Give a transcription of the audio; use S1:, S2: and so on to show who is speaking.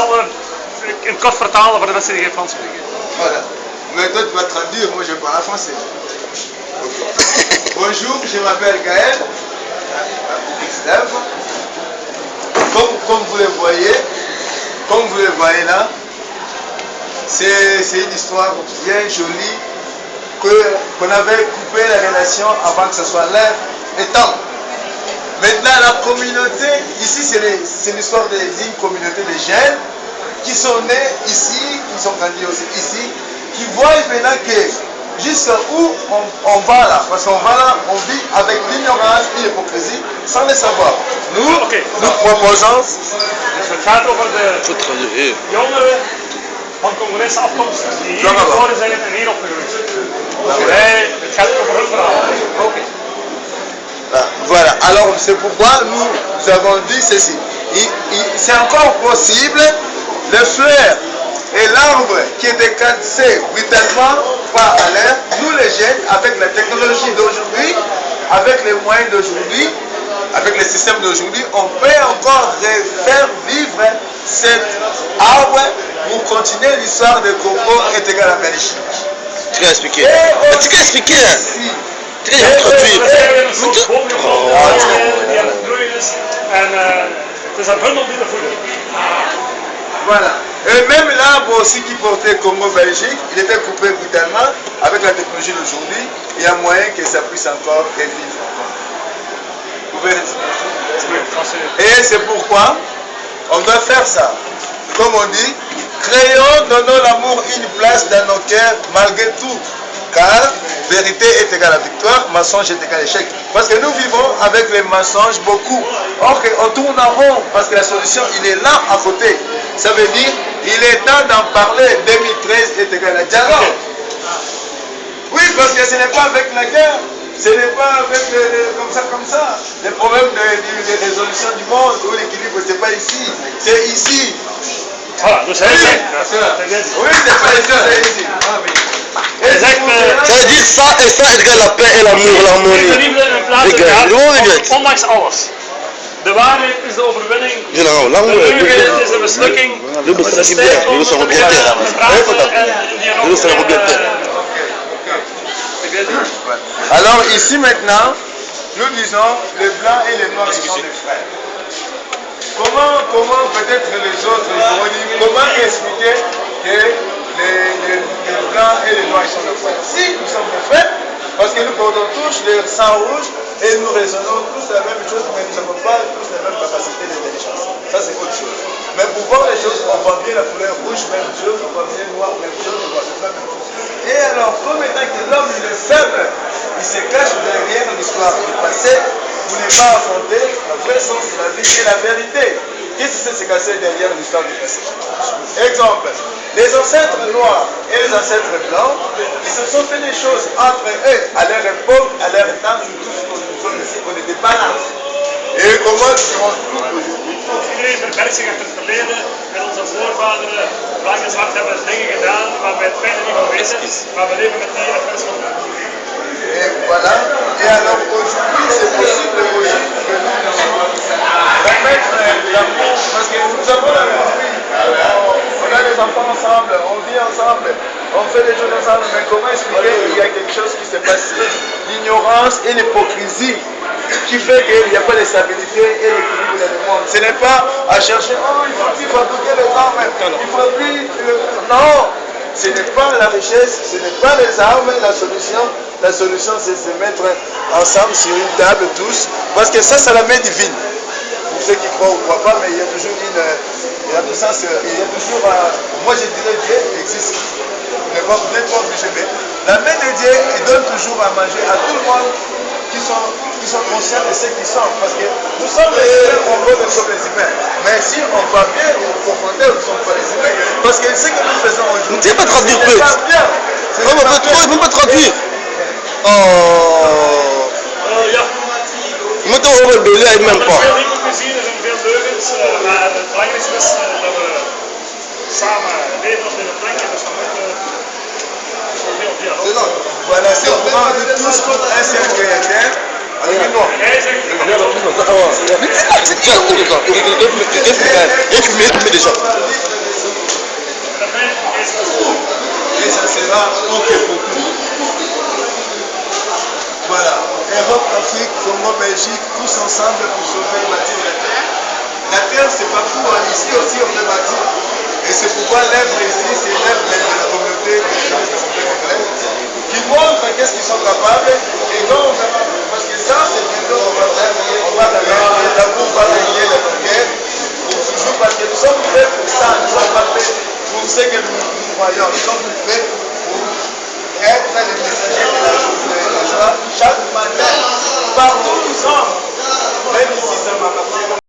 S1: zal een kort vertalen voor de mensen die geen Frans spreken.
S2: Voilà. Mais toi tu vas traduire, moi je parle français. Okay. Bonjour, je m'appelle Gaël. Comme vous le voyez là, c'est une histoire bien jolie qu'on avait coupé la relation avant que ce soit l'air et temps. Maintenant la communauté, ici c'est l'histoire d'une communauté de jeunes qui sont nés ici, qui sont grandis aussi ici, qui voient maintenant que jusqu'où on va là, parce qu'on va là, on vit avec l'ignorance et l'hypocrisie sans le savoir. Nous proposons...
S1: Het gaat over de jongeren van Congolese afkomst die hier geboren zijn en hier opgegroeid. Het gaat over hun verhaal.
S2: Okay. Voilà, alors c'est pourquoi nous avons dit ceci. C'est encore possible, les fleurs et l'arbre qui était cassé brutalement par à l'air, nous les jeunes, avec la technologie d'aujourd'hui, avec les moyens d'aujourd'hui, avec le système d'aujourd'hui, on peut encore faire vivre cet arbre pour continuer l'histoire de Congo et égal à Belgique.
S3: Tu vas expliquer. Tu vas expliquer. Tu vas introduire.
S2: Voilà. Et même l'arbre aussi qui portait Congo-Belgique, il était coupé brutalement. Avec la technologie d'aujourd'hui, il y a moyen que ça puisse encore revivre. Vous pouvez et c'est pourquoi on doit faire ça. Comme on dit, créons, donnons l'amour une place dans nos cœurs malgré tout. Car vérité est égale à victoire, mensonge est égal à échec. Parce que nous vivons avec les mensonges beaucoup. Or on tourne en rond parce que la solution il est là à côté. Ça veut dire il est temps d'en parler. 2013 est égal à dialogue. Oui, parce que ce n'est pas avec la guerre. Ce n'est pas avec comme ça. Les problèmes de résolution du monde ou l'équilibre, ce n'est pas ici. C'est ici.
S1: Voilà, dus hij zegt...
S2: Oui, c'est pas ici, c'est ici.
S1: Hij zegt...
S3: Ça veut dire ça et ça égale la paix et l'amour, l'harmonie.
S1: Ondanks alles. De waarheid is de overwinning. De leugen is de mislukking. De strijd over de praten en dialoog.
S2: Alors ici maintenant, nous disons les blancs et les noirs sont des frères. Comment peut-être les autres vont dire, comment expliquer que les blancs et les noirs sont des frères? Si nous sommes des frères, parce que nous portons tous le sang rouge et nous raisonnons tous la même chose, mais nous n'avons pas tous la même capacité d'intelligence. Ça c'est autre chose. Mais pour voir les choses, on voit bien la couleur rouge, même chose, on voit bien noir, même chose, on voit la même chose. Et alors, comme étant que l'homme il est faible, il se cache derrière l'histoire du passé pour ne pas affronter le vrai sens de la vie et la vérité. Qu'est-ce que c'est se cacher derrière l'histoire du passé? Exemple, les ancêtres noirs et les ancêtres blancs, ils se sont fait des choses entre eux à leur époque, à leur temps, nous tous on n'était pas là. Et comment tu construis aujourd'hui?
S1: Iedereen verbergt zich achter het verleden en onze voorvaderen, blank en zwart, hebben dingen gedaan waar wij het fijne niet van weten, maar we leven met die adversie.
S2: Et voilà. Et alors aujourd'hui, c'est possible aussi que nous remettre l'amour, parce que nous avons la même vie. On a des enfants ensemble, on vit ensemble, on fait des choses ensemble, mais comment expliquer qu'il y a quelque chose qui se passe? L'ignorance et l'hypocrisie qui fait qu'il n'y a pas de stabilité et l'équilibre dans le monde. Ce n'est pas à chercher, oh, il faut plus fabriquer les armes, il faut plus... Non, ce n'est pas la richesse, ce n'est pas les armes, la solution. La solution, c'est de se mettre ensemble sur une table tous, parce que ça, c'est la main divine. Pour ceux qui croient ou ne croient pas, mais il y a toujours il y a toujours, moi je dirais Dieu existe. Ne pas obliger, mais la main de Dieu, il donne toujours à manger à tout le monde qui sont conscients de ce qu'ils sont, parce que nous sommes les humains, on veut nous sommes les humains. Mais si on va bien, on profondeur, nous ne sommes pas les humains, parce que ce que nous faisons aujourd'hui,
S3: tu ne peux pas traduire plus. On ne peut pas traduire. Oh.
S1: Ja.
S3: Je moet er over beleid même pas.
S1: Veel hypocrisie, er zijn veel leugens, maar het belangrijkste is dat we samen leven op dit plekje, dus we moeten veel dialoog.
S2: Voilà, c'est vraiment de tous contre un seul créateur.
S3: Déjà.
S2: sera OK pour tout le monde. Voilà. Europe, Afrique, Congo, Belgique, tous ensemble pour sauver et bâtir la terre. La terre, c'est partout. Ici aussi, on peut bâtir. Et c'est pourquoi l'œuvre ici, c'est l'œuvre de la communauté des gens de l'Anglais qui montrent qu'est-ce qu'ils sont capables. Et donc, parce que ça, c'est plutôt, on va gagner, l'amour va gagner la conquête. Toujours parce que nous sommes faits pour ça. Nous ne sommes pas faits pour ce que nous croyons. Nous sommes faits pour être les messagers de la joie chaque matin par nos hommes. Même si ça m'appartient.